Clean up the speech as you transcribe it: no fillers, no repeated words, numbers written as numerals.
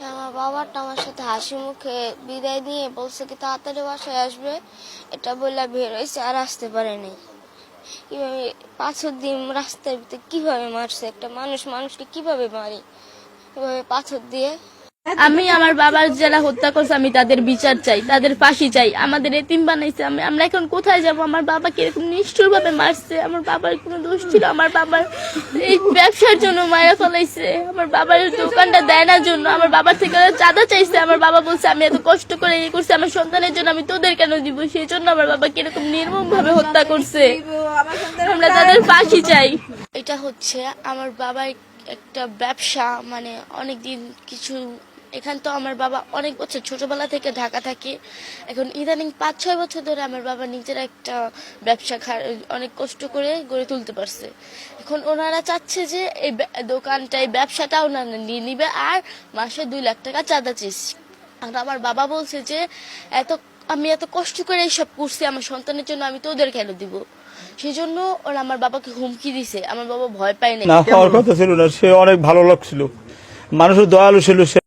আমার বাবাটা আমার সাথে হাসি মুখে বিদায় দিয়ে বলছে কি তাড়াতাড়ি বাসায় আসবে, এটা বলে বের হয়েছে, আর আসতে পারেনি। কিভাবে পাথর দিয়ে রাস্তার ভিতরে কিভাবে মারছে, একটা মানুষকে কিভাবে মারে এভাবে পাথর দিয়ে। আমি আমার বাবার যারা হত্যা করছে আমি তাদের বিচার চাই, তাদের ফাঁসি চাই। আমাদের এতিম বানাইছে, আমরা এখন কোথায় যাব? আমার বাবাকে এরকম নিষ্ঠুর ভাবে মারছে। আমার বাবার কোনো দোষ ছিল? আমার বাবার এই ব্যবসার জন্য মারা ফেলাইছে। আমার বাবার দোকানটা দেয় না জন্য আমার বাবার থেকে ওরা চাঁদা চাইছে। আমার বাবা বলছে আমি এত কষ্ট করে ইয়ে করছি আমার সন্তানের জন্য, আমি তোদের কেন দিব? সেই জন্য আমার বাবাকে এরকম নির্মম ভাবে হত্যা করছে। আমরা তাদের ফাঁসি চাই। এটা হচ্ছে আমার বাবার একটা ব্যবসা, মানে অনেকদিন কিছু এখান তো আমার বাবা অনেক বছর ছোটবেলা থেকে ঢাকা থাকে। এখন ইদানিং 5-6 বছর ধরে আমার বাবা নিজের একটা ব্যবসা অনেক কষ্ট করে গড়ে তুলতে পারছে। এখন ওনারা চাচ্ছে যে এই দোকানটা, এই ব্যবসাটা ওনারা নিয়ে নিবে, আর মাসে 2 লাখ টাকা চাঁদা চেয়েছি। আর আমার বাবা বলছে যে আমি এত কষ্ট করে এইসব করছি আমার সন্তানের জন্য, আমি তো ওদের কেন দিব? সেই জন্য ওরা আমার বাবাকে হুমকি দিছে। আমার বাবা ভয় পায় না, হওয়ার কথা ছিল না। সে অনেক ভালো লোক ছিল, মানুষের দয়ালু ছিল সে।